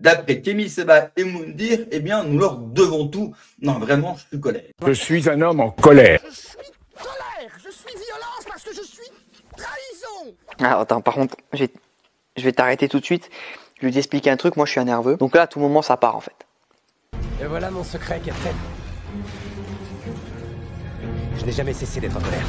D'après Kémy Séba et Moundir, eh bien, nous leur devons tout. Non, vraiment, je suis colère. Je suis un homme en colère. Je suis colère, je suis violence parce que je suis trahison. Ah, attends, par contre, je vais t'arrêter tout de suite. Je vais t'expliquer un truc, moi je suis un nerveux. Donc là, à tout moment, ça part en fait. Et voilà mon secret, Captain. Je n'ai jamais cessé d'être en colère.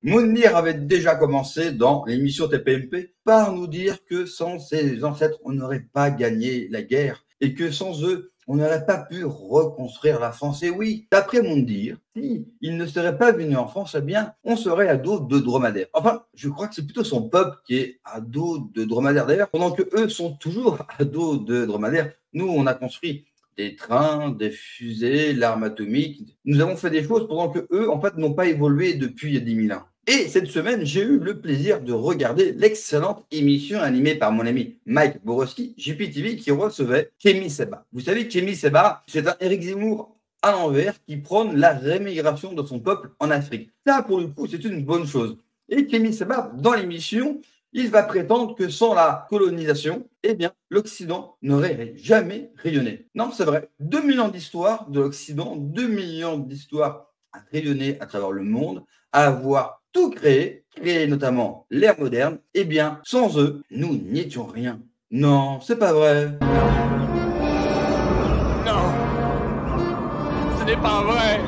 Mounir avait déjà commencé dans l'émission TPMP par nous dire que sans ses ancêtres, on n'aurait pas gagné la guerre et que sans eux, on n'aurait pas pu reconstruire la France. Et oui, d'après Moundir, si il ne serait pas venu en France, eh bien, on serait à dos de dromadaire. Enfin, je crois que c'est plutôt son peuple qui est à dos de dromadaire. D'ailleurs, pendant que eux sont toujours à dos de dromadaire, nous, on a construit des trains, des fusées, l'arme atomique. Nous avons fait des choses pendant que eux, en fait, n'ont pas évolué depuis 10 000 ans. Et cette semaine, j'ai eu le plaisir de regarder l'excellente émission animée par mon ami Mike Borowski, JPTV, qui recevait Kémy Séba. Vous savez, Kémy Séba, c'est un Éric Zemmour à l'envers qui prône la rémigration de son peuple en Afrique. Ça, pour le coup, c'est une bonne chose. Et Kémy Séba, dans l'émission, il va prétendre que sans la colonisation, eh bien, l'Occident n'aurait jamais rayonné. Non, c'est vrai. 2000 ans d'histoire de l'Occident, 2 millions d'histoires à rayonner à travers le monde, à avoir tout créé notamment l'ère moderne. Eh bien, sans eux, nous n'étions rien. Non, c'est pas vrai. Non, ce n'est pas vrai.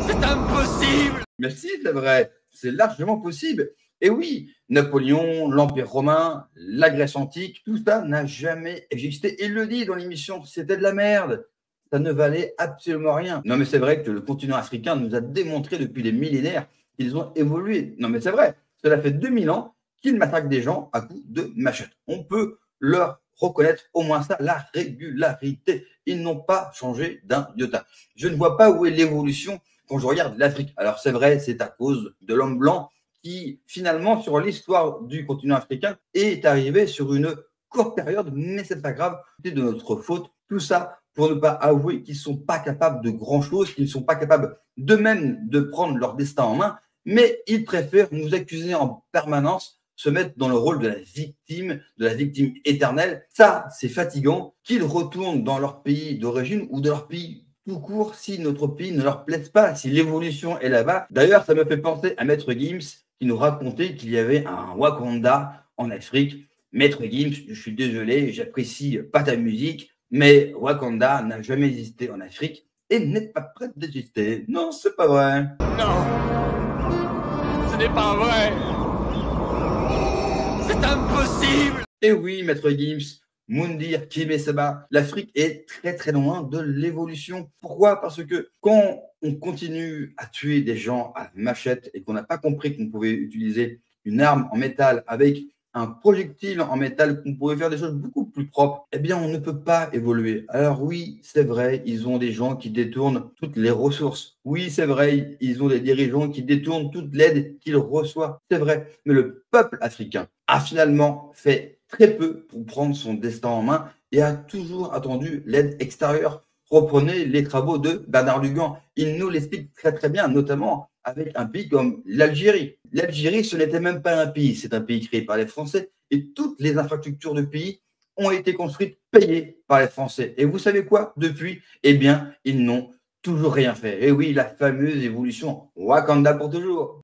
C'est impossible. Merci, c'est vrai. C'est largement possible. Et oui, Napoléon, l'Empire romain, la Grèce antique, tout ça n'a jamais existé. Il le dit dans l'émission, c'était de la merde. Ça ne valait absolument rien. Non, mais c'est vrai que le continent africain nous a démontré depuis des millénaires qu'ils ont évolué. Non, mais c'est vrai. Cela fait 2000 ans qu'ils massacrent des gens à coups de machette. On peut leur reconnaître au moins ça, la régularité. Ils n'ont pas changé d'un iota. Je ne vois pas où est l'évolution quand je regarde l'Afrique. Alors, c'est vrai, c'est à cause de l'homme blanc qui, finalement, sur l'histoire du continent africain, est arrivé sur une courte période, mais c'est pas grave, c'est de notre faute. Tout ça pour ne pas avouer qu'ils ne sont pas capables de grand-chose, qu'ils ne sont pas capables d'eux-mêmes de prendre leur destin en main, mais ils préfèrent nous accuser en permanence, se mettre dans le rôle de la victime éternelle. Ça, c'est fatigant, qu'ils retournent dans leur pays d'origine ou de leur pays tout court si notre pays ne leur plaise pas, si l'évolution est là-bas. D'ailleurs, ça me fait penser à Maître Gims qui nous racontait qu'il y avait un Wakanda en Afrique. Maître Gims, je suis désolé, j'apprécie pas ta musique, mais Wakanda n'a jamais existé en Afrique et n'est pas prêt d'exister. Non, c'est pas vrai. Non, ce n'est pas vrai. C'est impossible. Et oui, Maître Gims, Moundir, Kémy Séba, l'Afrique est très très loin de l'évolution. Pourquoi? Parce que quand on continue à tuer des gens à machette et qu'on n'a pas compris qu'on pouvait utiliser une arme en métal avec un projectile en métal, qu'on pouvait faire des choses beaucoup plus propres, eh bien, on ne peut pas évoluer. Alors oui, c'est vrai, ils ont des gens qui détournent toutes les ressources. Oui, c'est vrai, ils ont des dirigeants qui détournent toute l'aide qu'ils reçoivent. C'est vrai, mais le peuple africain a finalement fait très peu pour prendre son destin en main et a toujours attendu l'aide extérieure. Reprenez les travaux de Bernard Lugan. Il nous l'explique très très bien, notamment avec un pays comme l'Algérie. L'Algérie, ce n'était même pas un pays, c'est un pays créé par les Français et toutes les infrastructures de pays ont été construites, payées par les Français. Et vous savez quoi? Depuis, eh bien, ils n'ont toujours rien fait. Et oui, la fameuse évolution Wakanda pour toujours.